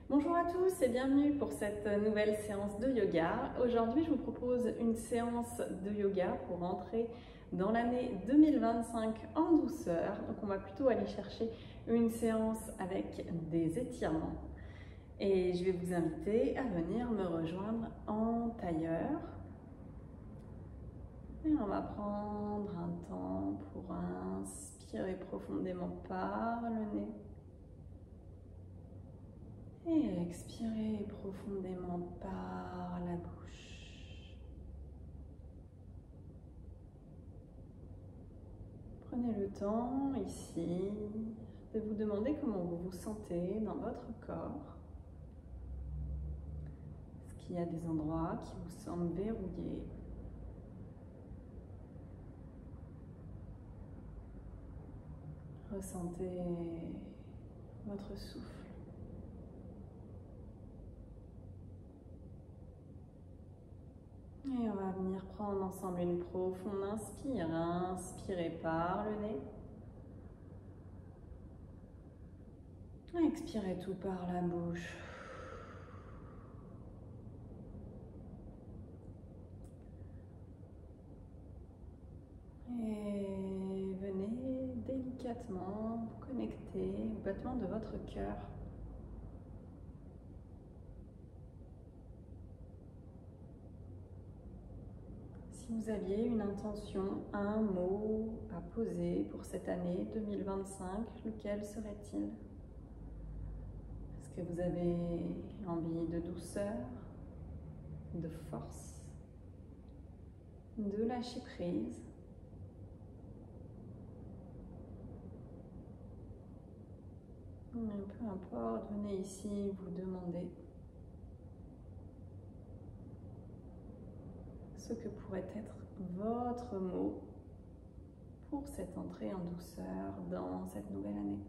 Bonjour à tous et bienvenue pour cette nouvelle séance de yoga. Aujourd'hui, je vous propose une séance de yoga pour entrer dans l'année 2025 en douceur. Donc, on va plutôt aller chercher une séance avec des étirements. Et je vais vous inviter à venir me rejoindre en tailleur. Et on va prendre un temps pour inspirer profondément par le nez. Et expirez profondément par la bouche. Prenez le temps ici de vous demander comment vous vous sentez dans votre corps. Est-ce qu'il y a des endroits qui vous semblent verrouillés? Ressentez votre souffle. Et on va venir prendre ensemble une profonde inspire. Inspirez par le nez. Expirez tout par la bouche. Et venez délicatement vous connecter au battement de votre cœur. Si vous aviez une intention, un mot à poser pour cette année 2025, lequel serait-il? Est-ce que vous avez envie de douceur, de force, de lâcher prise? Peu importe, venez ici vous demander ce que pourrait être votre mot pour cette entrée en douceur dans cette nouvelle année.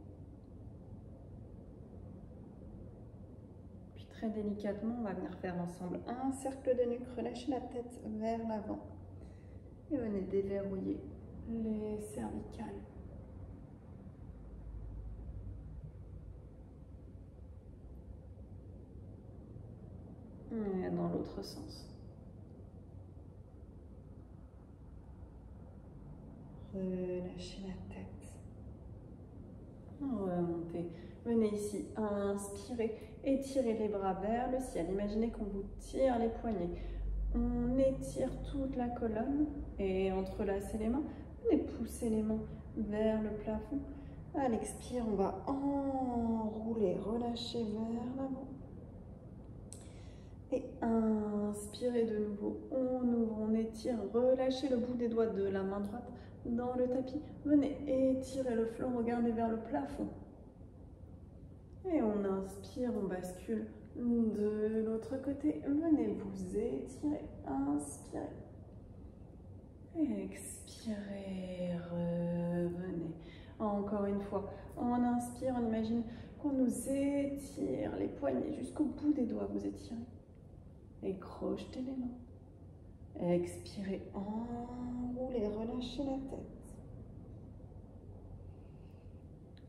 Puis très délicatement, on va venir faire ensemble un cercle de nuque, relâchez la tête vers l'avant et venez déverrouiller les cervicales. Et dans l'autre sens. Relâchez la tête. Remontez. Venez ici. Inspirez. Étirez les bras vers le ciel. Imaginez qu'on vous tire les poignets. On étire toute la colonne et entrelacez les mains. Venez pousser les mains vers le plafond. À l'expire, on va enrouler, relâcher vers l'avant. Et inspirez de nouveau. On ouvre, on étire. Relâchez le bout des doigts de la main droite dans le tapis. Venez étirer le flanc, regardez vers le plafond. Et on inspire, on bascule de l'autre côté. Venez vous étirer, inspirez. Expirez, revenez. Encore une fois, on inspire, on imagine qu'on nous étire les poignets jusqu'au bout des doigts, vous étirez. Et crochetez les mains. Expirez, enroulez, relâchez la tête.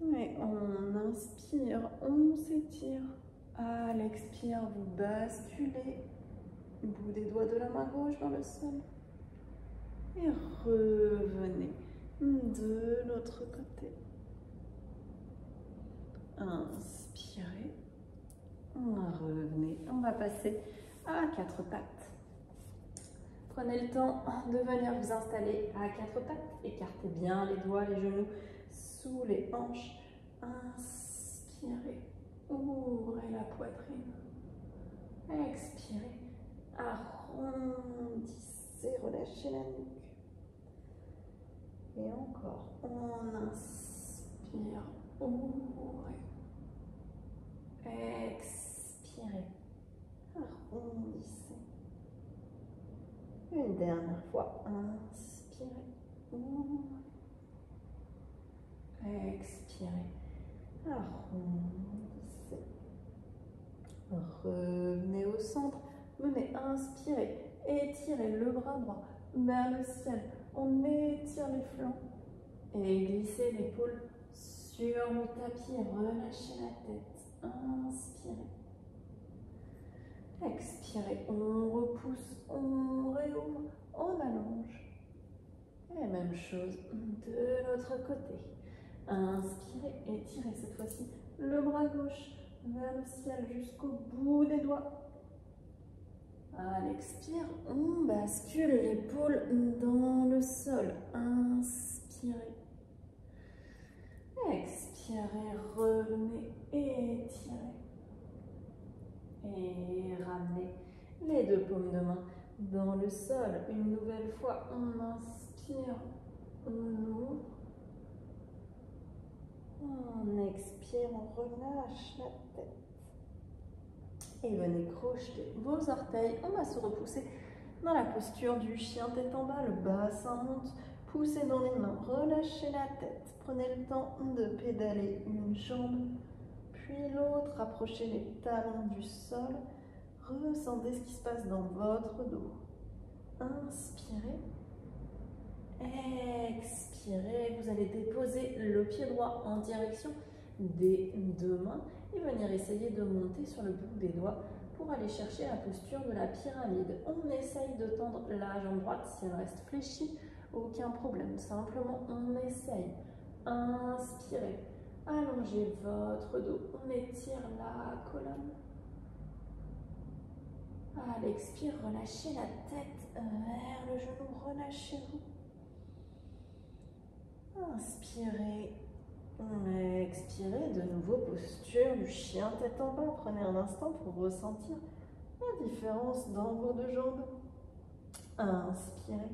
Et on inspire, on s'étire. À l'expire, vous basculez le bout des doigts de la main gauche dans le sol. Et revenez de l'autre côté. Inspirez. Revenez. On va passer à quatre pattes. Prenez le temps de venir vous installer à quatre pattes. Écartez bien les doigts, les genoux sous les hanches. Inspirez. Ouvrez la poitrine. Expirez. Arrondissez. Relâchez la nuque. Et encore. On inspire. Ouvrez. Expirez. Arrondissez. Une dernière fois. Inspirez. Ouvrez. Expirez. Arrondissez. Revenez au centre. Venez inspirer. Étirez le bras droit vers le ciel. On étire les flancs. Et glissez l'épaule sur le tapis. Relâchez la tête. Inspirez. Expirez, on repousse, on réouvre, on allonge. Et même chose de l'autre côté. Inspirez, étirez cette fois-ci le bras gauche vers le ciel jusqu'au bout des doigts. À l'expire, on bascule l'épaule dans le sol. Inspirez. Expirez, revenez, étirez. Et ramenez les deux paumes de main dans le sol. Une nouvelle fois, on inspire, on ouvre. On expire, on relâche la tête. Et venez crocheter vos orteils. On va se repousser dans la posture du chien tête en bas. Le bassin monte. Poussez dans les mains. Relâchez la tête. Prenez le temps de pédaler une jambe, puis l'autre. Rapprochez les talons du sol. Ressentez ce qui se passe dans votre dos. Inspirez. Expirez. Vous allez déposer le pied droit en direction des deux mains et venir essayer de monter sur le bout des doigts pour aller chercher la posture de la pyramide. On essaye de tendre la jambe droite. Si elle reste fléchie, aucun problème. Simplement, on essaye. Inspirez. Allongez votre dos. On étire la colonne. À l'expire, relâchez la tête vers le genou. Relâchez-vous. Inspirez. Expirez, de nouveau posture du chien tête en bas. Prenez un instant pour ressentir la différence dans vos deux jambes. Inspirez.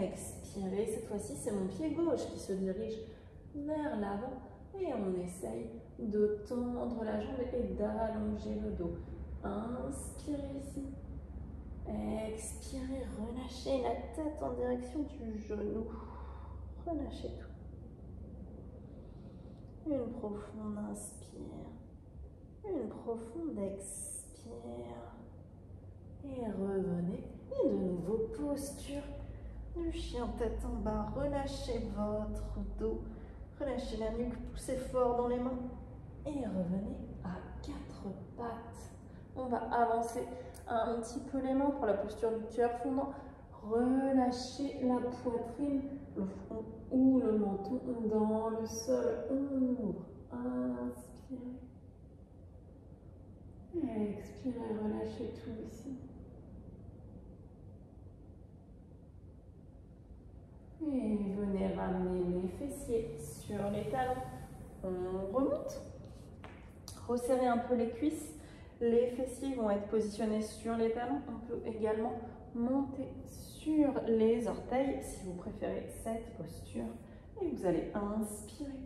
Expirez. Cette fois-ci, c'est mon pied gauche qui se dirige vers l'avant. Et on essaye de tendre la jambe et d'allonger le dos. Inspirez ici. Expirez, relâchez la tête en direction du genou. Relâchez tout. Une profonde inspire. Une profonde expire. Et revenez. Et de nouveau, posture du chien tête en bas. Relâchez votre dos. Relâchez la nuque. Poussez fort dans les mains. Et revenez à quatre pattes. On va avancer un petit peu les mains pour la posture du cœur fondant. Relâchez la poitrine, le front ou le menton dans le sol. On ouvre. Inspirez. Expirez, relâchez tout ici. Et venez ramener les fessiers sur les talons. On remonte. Resserrez un peu les cuisses. Les fessiers vont être positionnés sur les talons. On peut également monter sur les orteils si vous préférez cette posture. Et vous allez inspirer.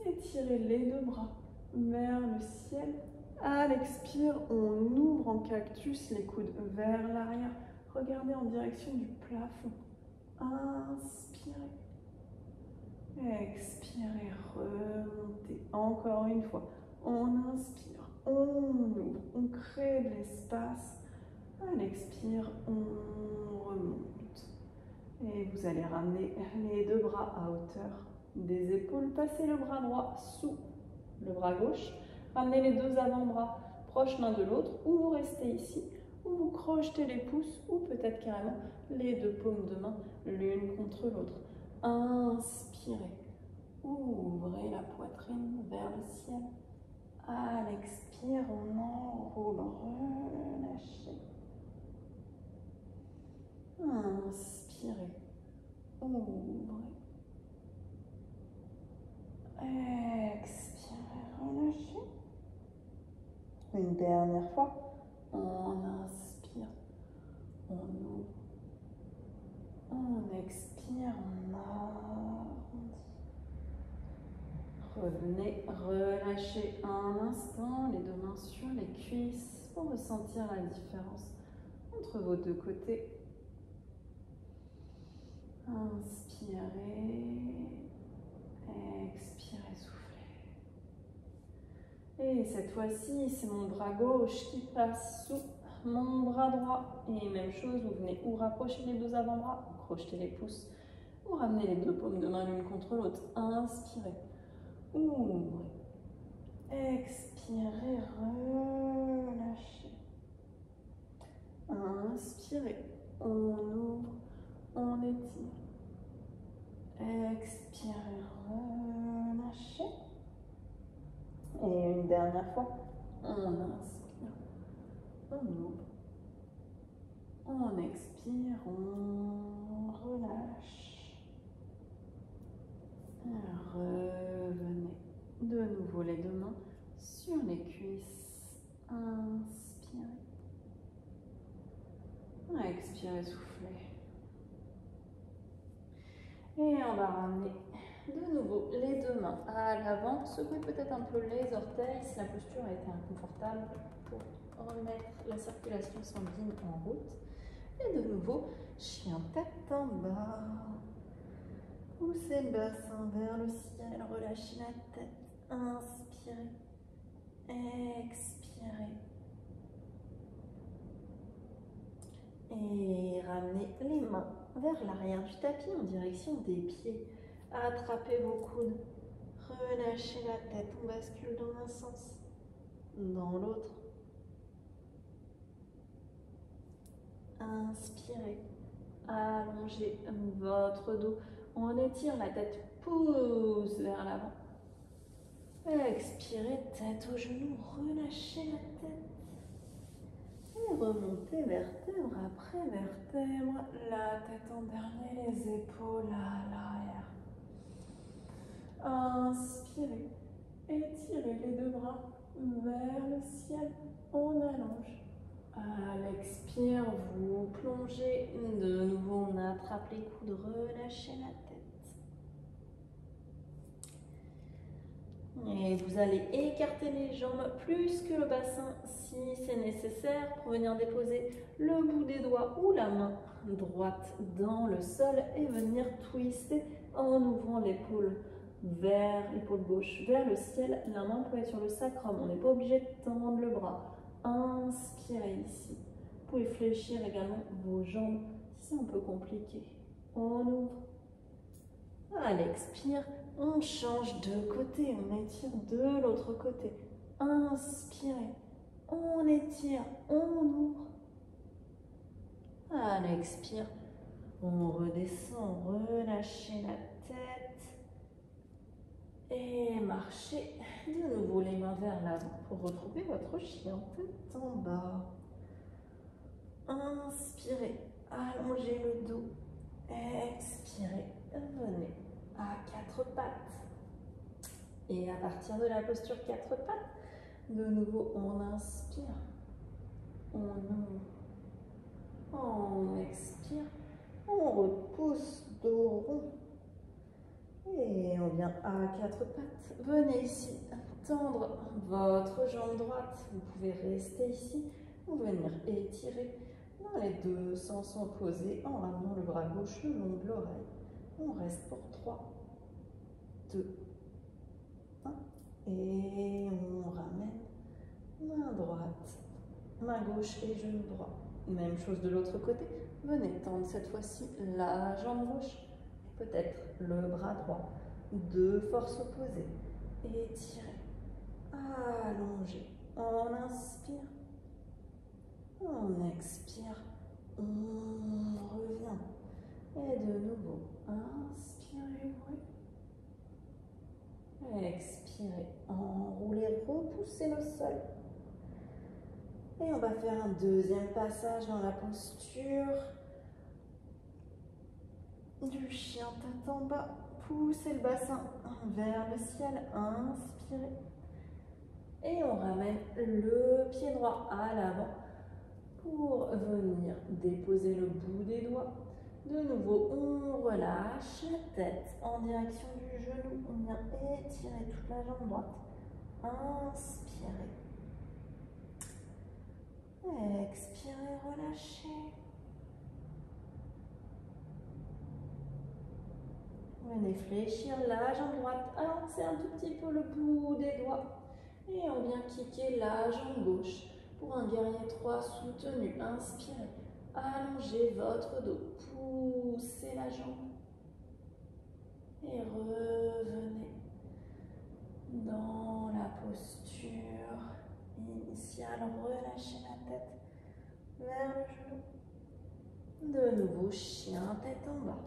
Étirez les deux bras vers le ciel. À l'expire, on ouvre en cactus les coudes vers l'arrière. Regardez en direction du plafond. Inspirez. Expirez, remontez. Encore une fois. On inspire, on ouvre, on crée de l'espace. À l'expire, on remonte. Et vous allez ramener les deux bras à hauteur des épaules. Passez le bras droit sous le bras gauche. Ramenez les deux avant-bras proches l'un de l'autre. Ou vous restez ici, ou vous crochetez les pouces, ou peut-être carrément les deux paumes de main l'une contre l'autre. Inspirez. Ouvrez la poitrine vers le ciel. À l'expire, on enroule, relâchez. Inspirez, ouvrez. Expirez, relâchez. Une dernière fois. On inspire, on ouvre. On expire, on arrondit. Revenez, relâchez un instant les deux mains sur les cuisses pour ressentir la différence entre vos deux côtés. Inspirez, expirez, soufflez. Et cette fois-ci, c'est mon bras gauche qui passe sous mon bras droit. Et même chose, vous venez ou rapprocher les deux avant-bras, ou crocheter les pouces, ou ramener les deux paumes de main l'une contre l'autre. Inspirez. Ouvrez, expirez, relâchez. on ouvre, on étire. Expirez, relâchez. Et une dernière fois, on inspire, on ouvre, on expire, on relâche. Revenez de nouveau les deux mains sur les cuisses. Inspirez. Expirez, soufflez. Et on va ramener de nouveau les deux mains à l'avant. Secouez peut-être un peu les orteils si la posture a été inconfortable pour remettre la circulation sanguine en route. Et de nouveau, chien tête en bas. Poussez le bassin vers le ciel, relâchez la tête. Inspirez. Expirez. Et ramenez les mains vers l'arrière du tapis en direction des pieds. Attrapez vos coudes. Relâchez la tête. On bascule dans un sens, dans l'autre. Inspirez. Allongez votre dos. On étire la tête. Pousse vers l'avant. Expirez, tête aux genoux. Relâchez la tête. Et remontez vertèbre après vertèbre, la tête en dernier, les épaules à l'arrière. Inspirez, étirez les deux bras vers le ciel, on allonge. À l'expire, vous plongez de nouveau, on attrape les coudes, relâchez la tête. Et vous allez écarter les jambes plus que le bassin si c'est nécessaire pour venir déposer le bout des doigts ou la main droite dans le sol et venir twister en ouvrant l'épaule vers l'épaule gauche, vers le ciel. La main peut être sur le sacrum, on n'est pas obligé de tendre le bras. Inspirez ici. Vous pouvez fléchir également vos jambes si c'est un peu compliqué. On ouvre. À l'expire, on change de côté, on étire de l'autre côté. Inspirez, on étire, on ouvre. À l'expire, on redescend, relâchez la tête. Et marchez de nouveau les mains vers l'avant pour retrouver votre chien tête en bas. Inspirez, allongez le dos. Expirez, venez à quatre pattes. Et à partir de la posture quatre pattes, de nouveau on inspire, on ouvre, on expire, on repousse dos rond. Et on vient à quatre pattes. Venez ici tendre votre jambe droite. Vous pouvez rester ici ou venir étirer dans les deux sens opposés en ramenant le bras gauche le long de l'oreille. On reste pour 3, 2, 1. Et on ramène main droite, main gauche et genou droit. Même chose de l'autre côté. Venez tendre cette fois-ci la jambe gauche. Peut-être le bras droit, deux forces opposées, étirez, allongez, on inspire, on expire, on revient, et de nouveau, inspirez, expirez, enroulez, repoussez le sol, et on va faire un deuxième passage dans la posture du chien tête en bas. Poussez le bassin vers le ciel, inspirez. Et on ramène le pied droit à l'avant pour venir déposer le bout des doigts. De nouveau, on relâche la tête en direction du genou. On vient étirer toute la jambe droite. Inspirez. Expirez, relâchez. Venez fléchir la jambe droite, avancez un tout petit peu le bout des doigts. Et on vient kicker la jambe gauche pour un guerrier 3 soutenu. Inspirez, allongez votre dos, poussez la jambe. Et revenez dans la posture initiale. Relâchez la tête vers le genou. De nouveau, chien tête en bas.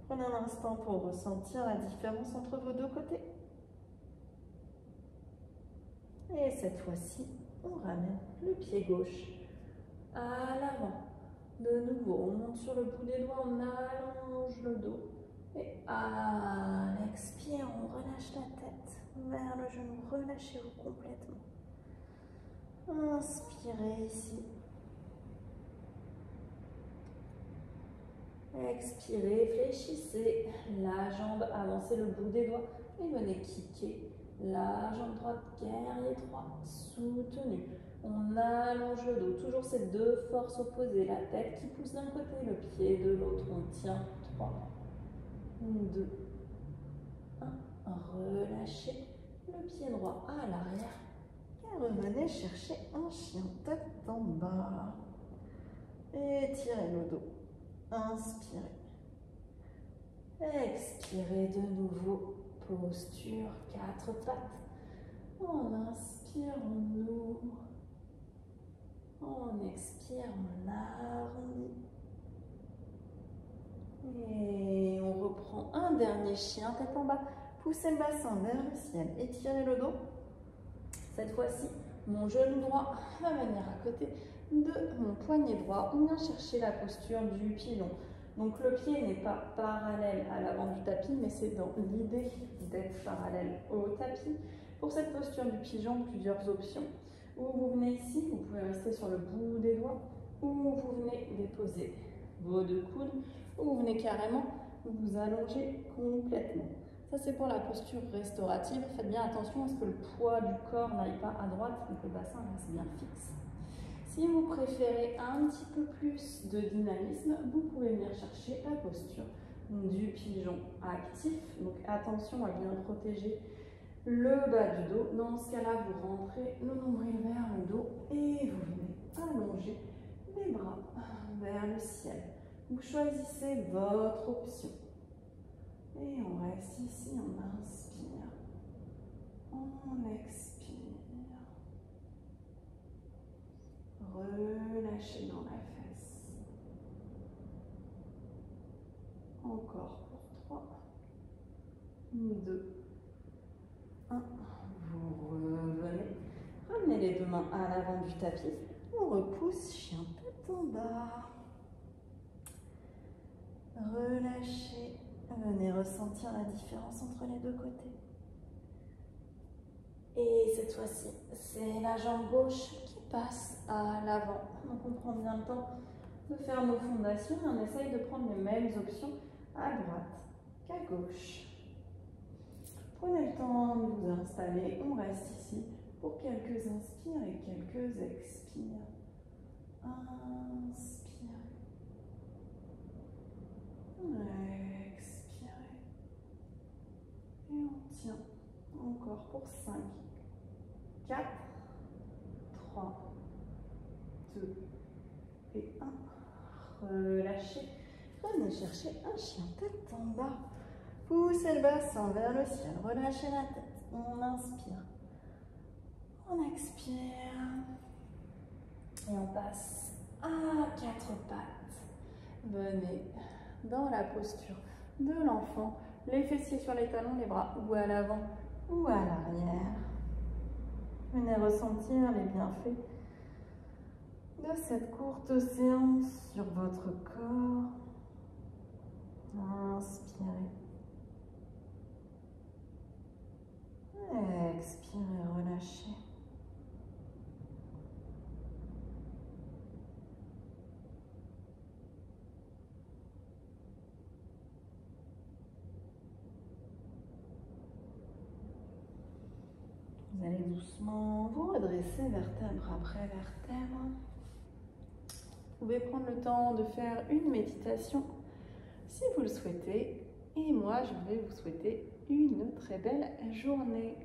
Prenez un instant pour ressentir la différence entre vos deux côtés. Et cette fois-ci, on ramène le pied gauche à l'avant. De nouveau, on monte sur le bout des doigts, on allonge le dos. Et à l'expire, on relâche la tête vers le genou. Relâchez-vous complètement. Inspirez ici. Expirez, fléchissez la jambe, avancez le bout des doigts et venez kicker la jambe droite, guerrier droit, soutenu. On allonge le dos, toujours ces deux forces opposées, la tête qui pousse d'un côté, le pied de l'autre. On tient 3, 2, 1. Relâchez le pied droit à l'arrière et revenez chercher un chien tête en bas. Étirez le dos. Inspirez. Expirez de nouveau. Posture 4 pattes. On inspire, on ouvre. On expire, on arrondit. Et on reprend un dernier chien tête en bas. Poussez le bassin vers le ciel. Étirez le dos. Cette fois-ci, mon genou droit va venir à côté de mon poignet droit. On vient chercher la posture du pilon. Donc le pied n'est pas parallèle à l'avant du tapis, mais c'est dans l'idée d'être parallèle au tapis. Pour cette posture du pigeon, plusieurs options. Ou vous venez ici, vous pouvez rester sur le bout des doigts, ou vous venez déposer vos deux coudes, ou vous venez carrément vous allonger complètement. Ça, c'est pour la posture restaurative. Faites bien attention à ce que le poids du corps n'aille pas à droite et que le bassin reste bien fixe. Si vous préférez un petit peu plus de dynamisme, vous pouvez venir chercher la posture du pigeon actif. Donc attention à bien protéger le bas du dos. Dans ce cas-là, vous rentrez le nombril vers le dos et vous venez allonger les bras vers le ciel. Vous choisissez votre option. Et on reste ici, on inspire, on expire. Relâchez dans la fesse. Encore pour 3, 2, 1. Vous revenez. Ramenez les deux mains à l'avant du tapis. On repousse, chien tête en bas. Relâchez. Venez ressentir la différence entre les deux côtés. Et cette fois-ci, c'est la jambe gauche qui passe à l'avant. Donc on prend bien le temps de faire nos fondations et on essaye de prendre les mêmes options à droite qu'à gauche. Prenez le temps de vous installer. On reste ici pour quelques inspires et quelques expires. Inspirez. Expirez. Et on tient encore pour 5, 4, 3, 2 et 1. Relâchez. Venez chercher un chien tête en bas. Poussez le bassin vers le ciel. Relâchez la tête. On inspire. On expire. Et on passe à 4 pattes. Venez dans la posture de l'enfant. Les fessiers sur les talons, les bras ou à l'avant ou à l'arrière. Venez ressentir les bienfaits de cette courte séance sur votre corps. Inspirez. Expirez, relâchez. Vous allez doucement vous redresser vertèbre après vertèbre. Vous pouvez prendre le temps de faire une méditation si vous le souhaitez. Et moi, je vais vous souhaiter une très belle journée.